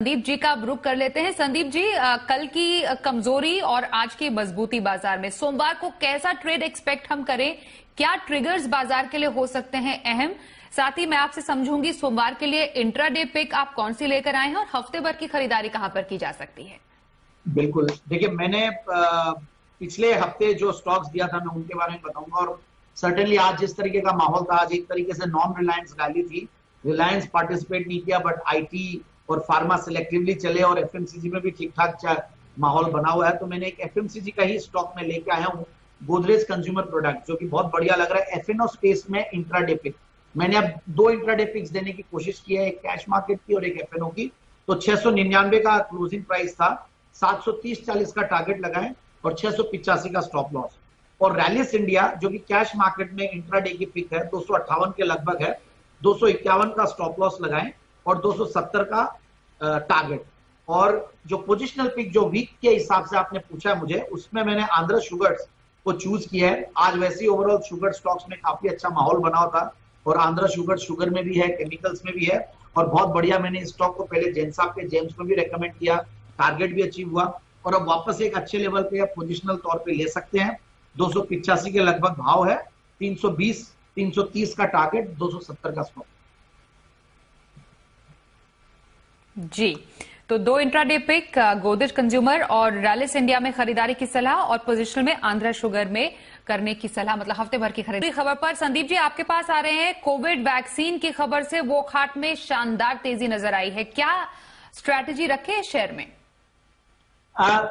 संदीप जी का रुख कर लेते हैं। संदीप जी, कल की कमजोरी और आज की मजबूती बाजार में, सोमवार को कैसा ट्रेड एक्सपेक्ट हम करें? क्या ट्रिगर्स बाजार के लिए हो सकते हैं अहम? साथ ही मैं आपसे समझूंगी सोमवार के लिए इंट्राडे पिक आप कौन सी लेकर आए हैं और हफ्ते भर की खरीदारी कहां पर की जा सकती है? बिल्कुल, देखिए मैंने पिछले हफ्ते जो स्टॉक्स दिया था मैं उनके बारे में बताऊंगा। और सर्टेनली आज जिस तरीके का माहौल था, आज एक तरीके से नॉन रिलायंस रैली थी। रिलायंस पार्टिसिपेट नहीं किया, बट आईटी और फार्मा सिलेक्टिवली चले और एफएमसीजी में भी ठीक ठाक माहौल बना हुआ है। तो मैंने एक एफएमसीजी का ही स्टॉक में लेके आया हूँ, गोदरेज कंज्यूमर प्रोडक्ट, जो कि बहुत बढ़िया लग रहा है। एफएनओ स्पेस में इंट्राडे पिक मैंने अब दो इंट्राडे पिक्स देने की कोशिश की है, एक कैश मार्केट की और एक एफएनओ की। तो 699 का क्लोजिंग प्राइस था, 730-40 का टारगेट लगाएं और 685 का स्टॉप लॉस। और रैलिस इंडिया जो कि कैश मार्केट में इंट्राडे की पिक है, 258 के लगभग है, 251 का स्टॉप लॉस लगाएं और 270 का टारगेट। और जो पोजिशनल पिक जो वीक के हिसाब से आपने पूछा है मुझे, उसमें मैंने आंध्र शुगर्स को चूज किया है। आज वैसे ही ओवरऑल शुगर स्टॉक्स में काफी अच्छा माहौल बना हुआ था और आंध्र शुगर में भी है, केमिकल्स में भी है। और बहुत बढ़िया, मैंने इस स्टॉक को पहले जेम्स के जेम्स में भी रेकमेंड किया, टारगेट भी अचीव हुआ और अब वापस एक अच्छे लेवल पे पोजिशनल तौर पे ले सकते हैं। 285 के लगभग भाव है, 320-330 का टारगेट, 270 का स्टॉप। जी, तो दो इंट्राडे पिक, गोदरेज कंज्यूमर और रैलिस इंडिया में खरीदारी की सलाह और पोजिशनल में आंध्र शुगर में करने की सलाह, मतलब हफ्ते भर की खरीदारी। खबर पर संदीप जी आपके पास आ रहे हैं। कोविड वैक्सीन की खबर से वोकहार्ट में शानदार तेजी नजर आई है, क्या स्ट्रैटेजी रखे शेयर में?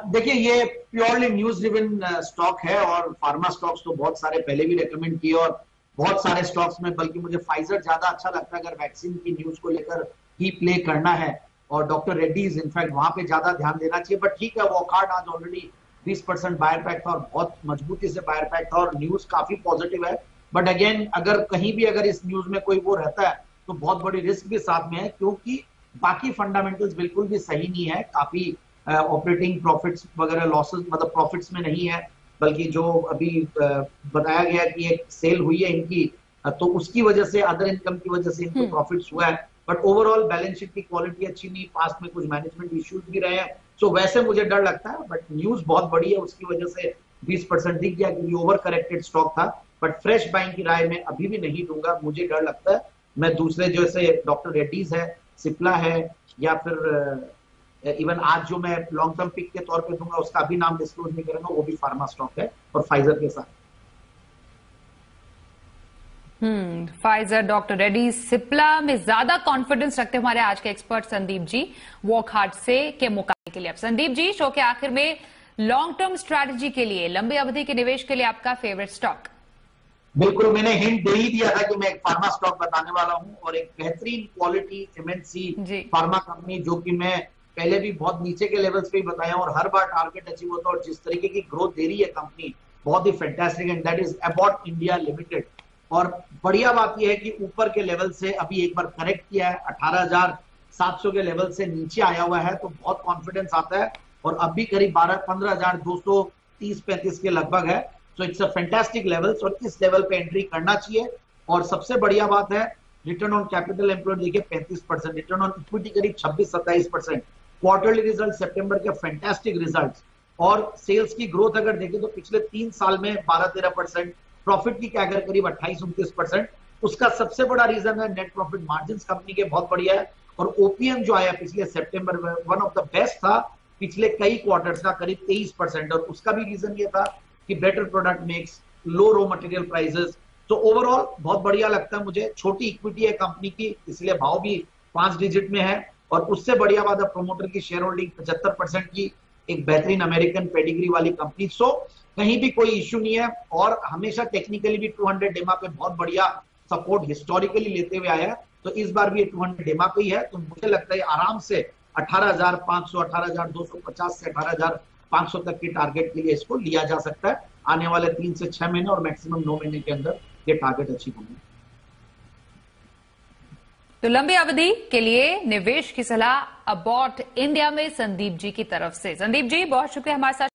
देखिए, ये प्योरली न्यूज ड्रिवन स्टॉक है और फार्मा स्टॉक्स तो बहुत सारे पहले भी रेकमेंड किए और बहुत सारे स्टॉक्स में, बल्कि मुझे फाइजर ज्यादा अच्छा लगता है अगर वैक्सीन की न्यूज को लेकर ही प्ले करना है। और डॉक्टर रेड्डीज, इनफैक्ट वहां पे ज्यादा ध्यान देना चाहिए। बट ठीक है, वॉकहार्ट आज ऑलरेडी 20% बायर पैक था और बहुत मजबूती से बायर पैक था और न्यूज काफी पॉजिटिव है। बट अगेन, अगर कहीं भी अगर इस न्यूज में कोई वो रहता है तो बहुत बड़ी रिस्क भी साथ में है, क्योंकि बाकी फंडामेंटल्स बिल्कुल भी सही नहीं है। काफी ऑपरेटिंग प्रॉफिट्स वगैरह लॉसेस, मतलब प्रॉफिट्स में नहीं है, बल्कि जो अभी बताया गया कि एक सेल हुई है इनकी, तो उसकी वजह से, अदर इनकम की वजह से इनको प्रॉफिट्स हुआ है। बट ओवरऑल बैलेंस शीट की क्वालिटी अच्छी नहीं, पास्ट में कुछ मैनेजमेंट इश्यूज भी रहे हैं। सो वैसे मुझे डर लगता है, बट न्यूज बहुत बड़ी है, उसकी वजह से 20% दिख गया क्योंकि ओवर करेक्टेड स्टॉक था। बट फ्रेश बाइंग की राय में अभी भी नहीं दूंगा, मुझे डर लगता है। मैं दूसरे जैसे डॉक्टर रेड्डीज है, सिप्ला है, या फिर इवन आज जो मैं लॉन्ग टर्म पिक के तौर पे दूंगा उसका अभी नाम डिस्क्लोज नहीं करूंगा, वो भी फार्मा स्टॉक है और फाइजर के साथ। फाइजर, डॉक्टर रेड्डी, सिप्ला में ज्यादा कॉन्फिडेंस रखते हमारे आज के एक्सपर्ट संदीप जी वॉकहार्ट से के मुकाबले के लिए। अब संदीप जी, शो के आखिर में लॉन्ग टर्म स्ट्रैटेजी के लिए, लंबी अवधि के निवेश के लिए आपका फेवरेट स्टॉक? बिल्कुल, मैंने हिंट दे ही दिया था कि मैं एक फार्मा स्टॉक बताने वाला हूं और एक बेहतरीन क्वालिटी एमएनसी फार्मा कंपनी, जो कि मैं पहले भी बहुत नीचे के लेवल्स पे ही बताया और हर बार टारगेट अचीव होता है और जिस तरीके की ग्रोथ दे रही है कंपनी, बहुत ही fantastic, and that is Abbott India Limited. और बढ़िया बात यह है कि ऊपर के लेवल से अभी एक बार करेक्ट किया है, 18,700 के लेवल से नीचे आया हुआ है, तो बहुत कॉन्फिडेंस आता है। और अभी करीब 15,230-35 के लगभग है। तो इट्स अ फैंटास्टिक लेवल्स और इस लेवल पे एंट्री करना चाहिए। और सबसे बढ़िया बात है, रिटर्न ऑन कैपिटल एम्प्लॉयड देखिए 35%, रिटर्न ऑन इक्विटी करीब 26-27%, क्वार्टरली रिजल्ट सितंबर के फैंटास्टिक रिजल्ट्स, और सेल्स की ग्रोथ अगर देखें तो पिछले 3 साल में 12-13%, प्रॉफिट की कैगर करीब 28-29%। उसका सबसे बड़ा रीजन है नेट प्रॉफिट मार्जिन कंपनी के बहुत बढ़िया है। और ओपीएम जो आया पिछले सितंबर में, वन ऑफ द बेस्ट था पिछले कई क्वार्टर्स का, करीब 23%। और उसका भी रीजन ये था कि बेटर प्रोडक्ट मिक्स, लो रॉ मटेरियल प्राइसेस। तो ओवरऑल बहुत बढ़िया लगता है मुझे। छोटी इक्विटी है कंपनी की, इसलिए भाव भी 5 डिजिट में है। और उससे बढ़िया बात है, प्रोमोटर की शेयर होल्डिंग 75% की, एक बेहतरीन अमेरिकन पेडिग्री वाली कंपनी। सो कहीं भी कोई इश्यू नहीं है और हमेशा टेक्निकली भी 200 डेमा पे बहुत बढ़िया सपोर्ट हिस्टोरिकली लेते हुए आया है। तो इस बार भी ये 200 डेमा पे ही है। तो मुझे लगता है आराम से 18,500, 18,250 से 18,500 तक की टारगेट के लिए इसको लिया जा सकता है। आने वाले 3 से 6 महीने और मैक्सिमम 9 महीने के अंदर ये टारगेट अचीव होंगे। तो लंबी अवधि के लिए निवेश की सलाह अबॉट इंडिया में संदीप जी की तरफ से। संदीप जी, बहुत शुक्रिया हमारे साथ